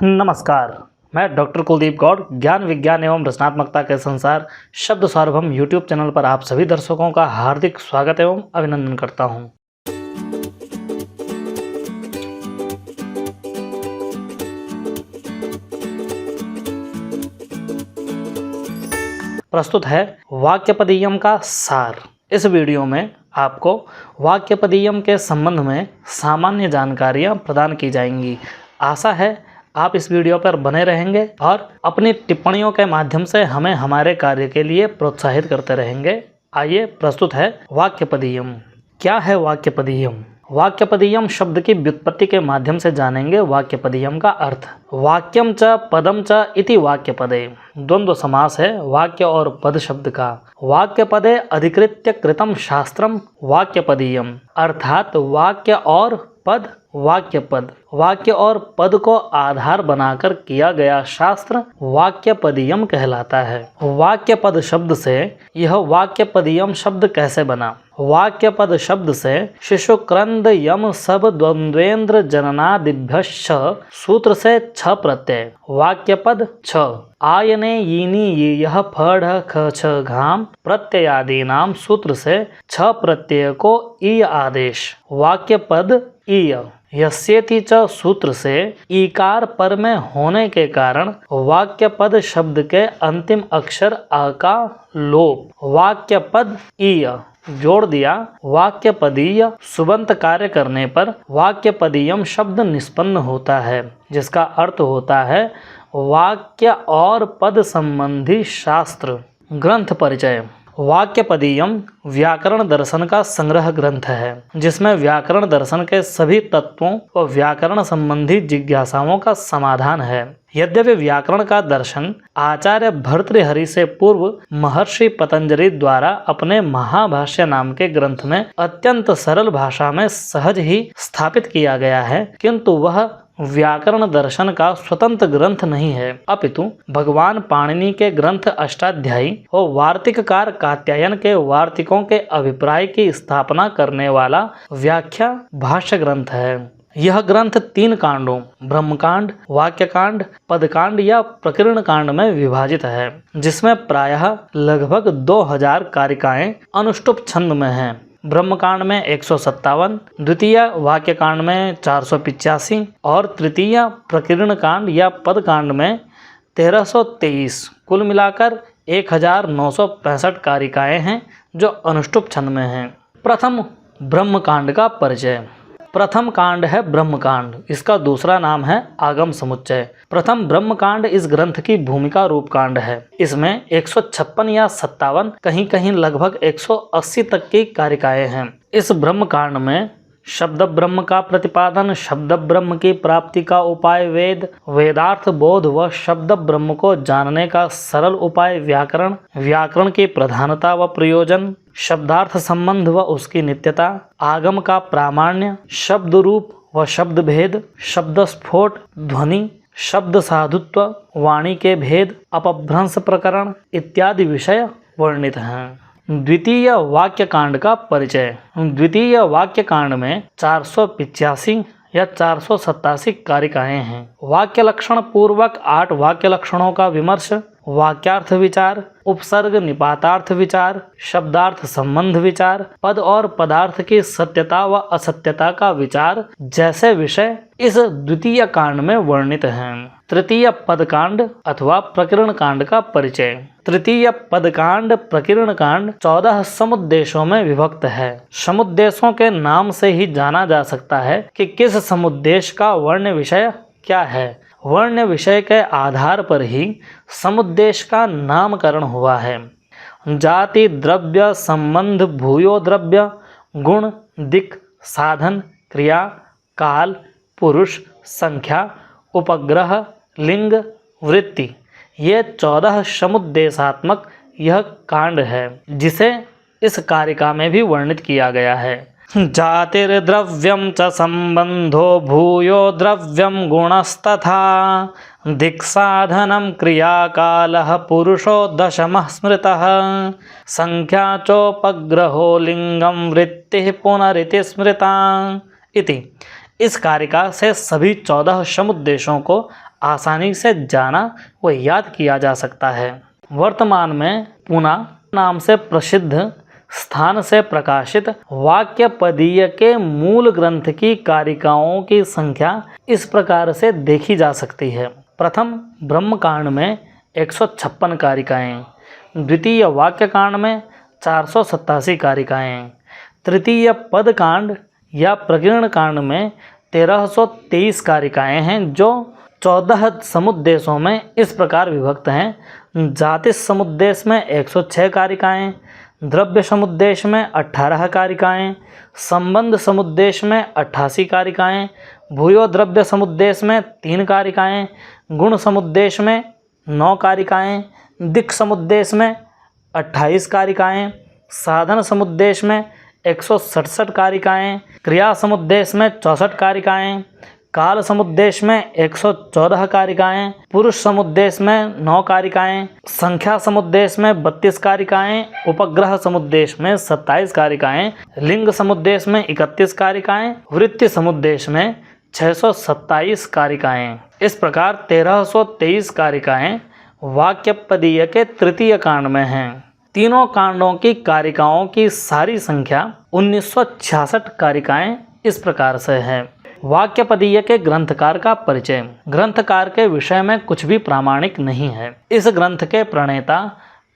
नमस्कार, मैं डॉक्टर कुलदीप गौड़ ज्ञान विज्ञान एवं रचनात्मकता के संसार शब्द सार्वभौम यूट्यूब चैनल पर आप सभी दर्शकों का हार्दिक स्वागत एवं अभिनंदन करता हूं। प्रस्तुत है वाक्यपदीयम का सार। इस वीडियो में आपको वाक्यपदीयम के संबंध में सामान्य जानकारियां प्रदान की जाएंगी। आशा है आप इस वीडियो पर बने रहेंगे और अपनी टिप्पणियों के माध्यम से हमें हमारे कार्य के लिए प्रोत्साहित करते रहेंगे। आइए प्रस्तुत है वाक्यपदीयम। क्या है वाक्यपदीयम? वाक्यपदीयम शब्द की व्युत्पत्ति के माध्यम से जानेंगे वाक्यपदीयम का अर्थ। वाक्यम च पदम च इति वाक्यपदे। द्वंद्व समास है वाक्य और पद शब्द का। वाक्यपदे अधिकृत्य कृतम शास्त्रम वाक्यपदीयम, अर्थात वाक्य और पद वाक्यपद, वाक्य और पद को आधार बनाकर किया गया शास्त्र वाक्यपदीयम कहलाता है। वाक्यपद शब्द से यह वाक्यपदीयम शब्द कैसे बना? वाक्यपद शब्द से शिशु क्रंद यम सब द्वंद्वेन्द्र जननादिभ्यश्च सूत्र से छ प्रत्यय। वाक्यपद छ आयने यीनी ये यह फढ़ ख छ घाम प्रत्ययादि नाम सूत्र से छ प्रत्यय को ई आदेश। वाक्यपद ईय यस्येति च सूत्र से ईकार पर में होने के कारण वाक्यपद शब्द के अंतिम अक्षर आ का लोप वाक्यपद ईय जोड़ दिया। वाक्यपदीय सुबंत कार्य करने पर वाक्यपदीयम शब्द निष्पन्न होता है, जिसका अर्थ होता है वाक्य और पद संबंधी शास्त्र। ग्रंथ परिचय। वाक्यपदीयम व्याकरण दर्शन का संग्रह ग्रंथ है, जिसमें व्याकरण दर्शन के सभी तत्वों और व्याकरण संबंधी जिज्ञासाओं का समाधान है। यद्यपि व्याकरण का दर्शन आचार्य भर्तृहरि से पूर्व महर्षि पतंजलि द्वारा अपने महाभाष्य नाम के ग्रंथ में अत्यंत सरल भाषा में सहज ही स्थापित किया गया है, किंतु वह व्याकरण दर्शन का स्वतंत्र ग्रंथ नहीं है, अपितु भगवान पाणिनि के ग्रंथ अष्टाध्यायी और वार्तिककार कात्यायन के वार्तिकों के अभिप्राय की स्थापना करने वाला व्याख्या भाष्य ग्रंथ है। यह ग्रंथ 3 कांडों ब्रह्मकांड, वाक्यकांड, पदकांड या प्रकीर्ण कांड में विभाजित है, जिसमें प्रायः लगभग 2000 कारिकाएं अनुष्टुप छंद में हैं। ब्रह्मकांड में 157, द्वितीय वाक्यकांड में 485 और तृतीय प्रकीर्ण कांड या पदकांड में 1323, कुल मिलाकर 1965 कारिकाएं हैं जो अनुष्टुप छंद में हैं। प्रथम ब्रह्मकांड का परिचय। प्रथम कांड है ब्रह्मकांड, इसका दूसरा नाम है आगम समुच्चय। प्रथम ब्रह्मकांड इस ग्रंथ की भूमिका रूप कांड है। इसमें 156 या 57, कहीं कहीं लगभग 180 तक की कारिकाएं हैं। इस ब्रह्मकांड में शब्द ब्रह्म का प्रतिपादन, शब्द ब्रह्म की प्राप्ति का उपाय वेद, वेदार्थ बोध व शब्द ब्रह्म को जानने का सरल उपाय व्याकरण, व्याकरण की प्रधानता व प्रयोजन, शब्दार्थ संबंध व उसकी नित्यता, आगम का प्रामाण्य, शब्द रूप व शब्द भेद, शब्द स्फोट, ध्वनि, शब्द साधुत्व, वाणी के भेद, अपभ्रंश प्रकरण इत्यादि विषय वर्णित हैं। द्वितीय वाक्यकांड का परिचय। द्वितीय वाक्यकांड में 485 या 487 कारिकाएं हैं। वाक्य लक्षण पूर्वक 8 वाक्य लक्षणों का विमर्श, वाक्यार्थ विचार, उपसर्ग निपातार्थ विचार, शब्दार्थ संबंध विचार, पद और पदार्थ की सत्यता व असत्यता का विचार जैसे विषय इस द्वितीय कांड में वर्णित हैं। तृतीय पदकांड अथवा प्रकीर्ण कांड का परिचय। तृतीय पदकांड प्रकीर्ण कांड 14 समुद्देशों में विभक्त है। समुद्देशों के नाम से ही जाना जा सकता है कि किस समुद्देश का वर्ण विषय क्या है। वर्ण विषय के आधार पर ही समुद्देश का नामकरण हुआ है। जाति, द्रव्य, संबंध, भूयो द्रव्य, गुण, दिक्, साधन, क्रिया, काल, पुरुष, संख्या, उपग्रह, लिंग, वृत्ति, ये 14 समुद्देशात्मक यह कांड है, जिसे इस कारिका में भी वर्णित किया गया है। जातिर्द्रव्यं च संबंधो भूयो द्रव्यं गुणस्तथा दिक्साधनं क्रियाकालः पुरुषो दशमः स्मृतः संख्या चोपग्रहो लिंगं वृत्तिः पुनरिति स्मृता इति। इस कारिका से सभी 14 समुद्देशों को आसानी से जाना व याद किया जा सकता है। वर्तमान में पूना नाम से प्रसिद्ध स्थान से प्रकाशित वाक्यपदीय के मूल ग्रंथ की कारिकाओं की संख्या इस प्रकार से देखी जा सकती है। प्रथम ब्रह्मकांड में 156 कारिकाएँ, द्वितीय वाक्यकांड में 487 कारिकाएँ, तृतीय पदकांड या प्रकीर्ण कांड में 1323 कारिकाएँ हैं, जो 14 समुद्देशों में इस प्रकार विभक्त हैं। जातिश समुद्देश में 106 कारिकाएँ, द्रव्य समुद्देश में 18 कारिकाएँ, संबंध समुद्देश में 88 कारिकाएँ, भूयो द्रव्य समुद्देश में 3 कारिकाएँ, गुण समुद्देश में 9 कारिकाएँ, दिक् समुद्देश में 28 कारिकाएँ, साधन समुद्देश में 167 कारिकाएँ, क्रिया समुद्देश में 64 कारिकाएँ, काल समुद्देश में 114 कारिकाएँ, पुरुष समुद्देश में 9 कारिकाएँ, संख्या समुद्देश में 32 कारिकाएँ, उपग्रह समुद्देश में 27 कारिकाएँ, लिंग समुद्देश में 31 कारिकाएँ, वृत्ति समुद्देश में 627 कारिकाएँ। इस प्रकार 1323 कारिकाएँ वाक्यपदीय के तृतीय कांड में हैं। तीनों कांडों की कारिकाओं की सारी संख्या 1966 कारिकाएँ इस प्रकार से है। वाक्यपदीय के ग्रंथकार का परिचय। ग्रंथकार के विषय में कुछ भी प्रामाणिक नहीं है। इस ग्रंथ के प्रणेता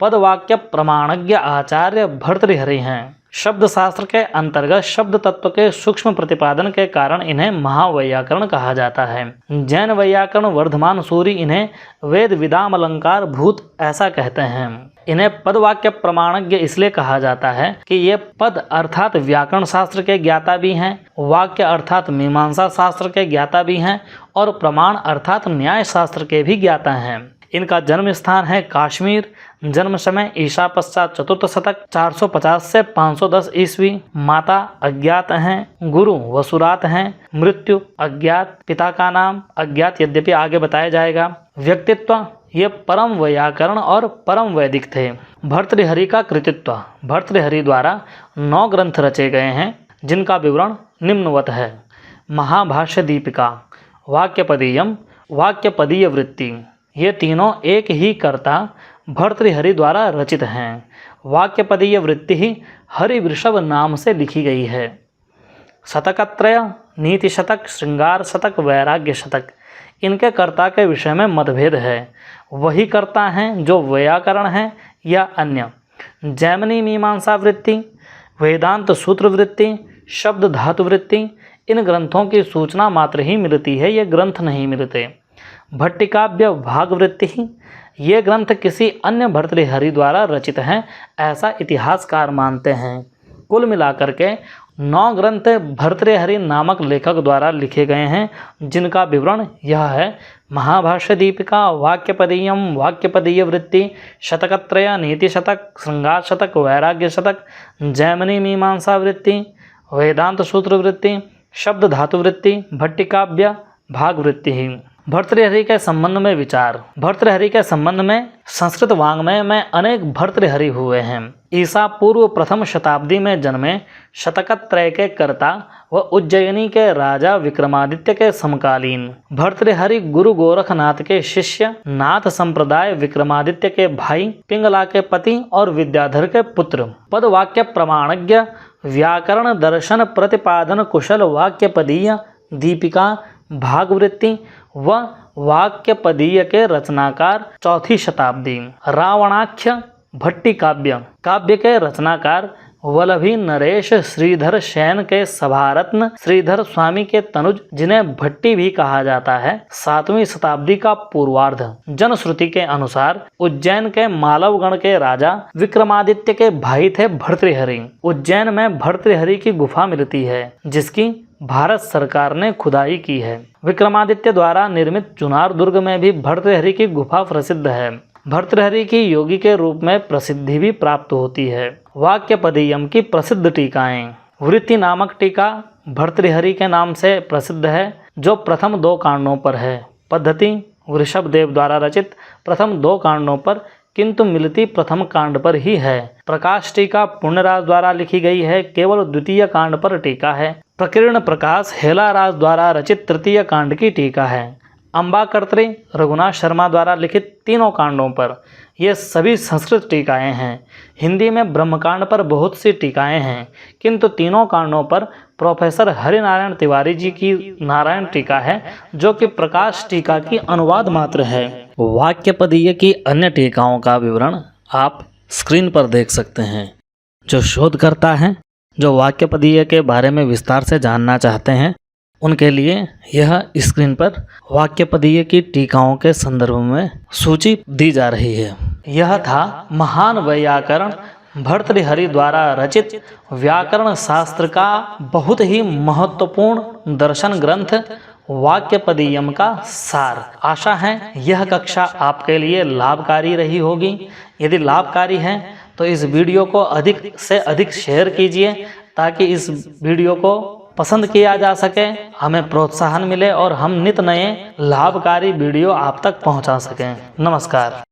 पदवाक्य प्रमाणज्ञ आचार्य भर्तृहरि हैं। शब्द शास्त्र के अंतर्गत शब्द तत्व के सूक्ष्म प्रतिपादन के कारण इन्हें महावैयाकरण कहा जाता है। जैन वैयाकरण वर्धमान सूरी इन्हें वेद विदाम अलंकार भूत ऐसा कहते हैं। इन्हें पदवाक्य प्रमाणज्ञ इसलिए कहा जाता है कि ये पद अर्थात व्याकरण शास्त्र के ज्ञाता भी हैं, वाक्य अर्थात मीमांसा शास्त्र के ज्ञाता भी हैं और प्रमाण अर्थात न्याय शास्त्र के भी ज्ञाता हैं। इनका जन्म स्थान है काश्मीर। जन्म समय ईसा पश्चात चतुर्थ शतक 450 से 510 ईस्वी। माता अज्ञात हैं। गुरु वसुरात हैं। मृत्यु अज्ञात। पिता का नाम अज्ञात, यद्यपि आगे बताया जाएगा। व्यक्तित्व ये परम वैयाकरण और परम वैदिक थे। भर्तृहरि का कृतित्व। भर्तृहरि द्वारा 9 ग्रंथ रचे गए हैं, जिनका विवरण निम्नवत है। महाभाष्य दीपिका, वाक्यपदीयम, वाक्यपदीय वृत्ति, ये तीनों एक ही कर्ता भर्तृहरि द्वारा रचित हैं। वाक्यपदीय वृत्ति ही हरिवृषभ नाम से लिखी गई है। शतकत्रय, नीति शतक, श्रृंगार शतक, वैराग्य शतक, इनके कर्ता के विषय में मतभेद है। वही कर्ता हैं जो वैयाकरण हैं या अन्य। जैमिनी मीमांसा वृत्ति, वेदांत सूत्र वृत्ति, शब्द धातु वृत्ति, इन ग्रंथों की सूचना मात्र ही मिलती है, ये ग्रंथ नहीं मिलते। भट्टिकाव्य भाग वृत्ति, ये ग्रंथ किसी अन्य भर्तृहरि द्वारा रचित हैं, ऐसा इतिहासकार मानते हैं। कुल मिलाकर के 9 ग्रंथ भर्तृहरि नामक लेखक द्वारा लिखे गए हैं, जिनका विवरण यह है। महाभाष्य दीपिका, वाक्यपदीयम, वाक्यपदीय वृत्ति, शतकत्रय, नीति शतक, श्रृंगार शतक, वैराग्य शतक, जैमिनी मीमांसा वृत्ति, वेदांत सूत्र वृत्ति, शब्द धातु वृत्ति, भट्टिकाव्य भाग वृत्ति। भर्तृहरि के संबंध में विचार। भर्तृहरि के संबंध में संस्कृत वाङ्मय में अनेक भर्तृहरि हुए हैं। ईसा पूर्व प्रथम शताब्दी में जन्मे शतकत्रय के कर्ता व उज्जयिनी के राजा विक्रमादित्य के समकालीन भर्तृहरि गुरु गोरखनाथ के शिष्य, नाथ संप्रदाय विक्रमादित्य के भाई, पिंगला के पति और विद्याधर के पुत्र। पदवाक्य प्रमाणज्ञ, व्याकरण दर्शन प्रतिपादन कुशल, वाक्यपदीय दीपिका भागवृत्ति व वाक्यपदीय के रचनाकार 4वीं शताब्दी। रावणाख्य भट्टिकाव्य, काव्य के रचनाकार वल्लभी नरेश श्रीधर शैन के सभारत्न श्रीधर स्वामी के तनुज, जिन्हें भट्टी भी कहा जाता है, 7वीं शताब्दी का पूर्वार्ध। जनश्रुति के अनुसार उज्जैन के मालवगण के राजा विक्रमादित्य के भाई थे भर्तृहरि। उज्जैन में भर्तृहरि की गुफा मिलती है, जिसकी भारत सरकार ने खुदाई की है। विक्रमादित्य द्वारा निर्मित चुनार दुर्ग में भी भर्तृहरि की गुफा प्रसिद्ध है। भर्तृहरि की योगी के रूप में प्रसिद्धि भी प्राप्त होती है। वाक्यपदीयम की प्रसिद्ध टीकाएं। वृत्ति नामक टीका भर्तृहरि के नाम से प्रसिद्ध है, जो प्रथम 2 कांडों पर है। पद्धति वृषभ देव द्वारा रचित प्रथम 2 कांडों पर, किंतु मिलती प्रथम कांड पर ही है। प्रकाश टीका पुण्यराज द्वारा लिखी गई है, केवल द्वितीय कांड पर टीका है। प्रकीर्ण प्रकाश हेलाराज द्वारा रचित तृतीय कांड की टीका है। अम्बाकर्त्री रघुनाथ शर्मा द्वारा लिखित तीनों कांडों पर। ये सभी संस्कृत टीकाएं हैं। हिंदी में ब्रह्मकांड पर बहुत सी टीकाएं हैं, किंतु तीनों कांडों पर प्रोफेसर हरिनारायण तिवारी जी की नारायण टीका है, जो कि प्रकाश टीका की अनुवाद मात्र है। वाक्यपदीय की अन्य टीकाओं का विवरण आप स्क्रीन पर देख सकते हैं। जो शोधकर्ता हैं, जो वाक्यपदीय के बारे में विस्तार से जानना चाहते हैं, उनके लिए यह स्क्रीन पर वाक्यपदीय की टीकाओं के संदर्भ में सूची दी जा रही है। यह था महान वैयाकरण भर्तृहरि द्वारा रचित व्याकरण शास्त्र का बहुत ही महत्वपूर्ण दर्शन ग्रंथ वाक्यपदीयम का सार। आशा है यह कक्षा आपके लिए लाभकारी रही होगी। यदि लाभकारी है तो इस वीडियो को अधिक से अधिक शेयर कीजिए, ताकि इस वीडियो को पसंद किया जा सके, हमें प्रोत्साहन मिले और हम नित नए लाभकारी वीडियो आप तक पहुंचा सकें। नमस्कार।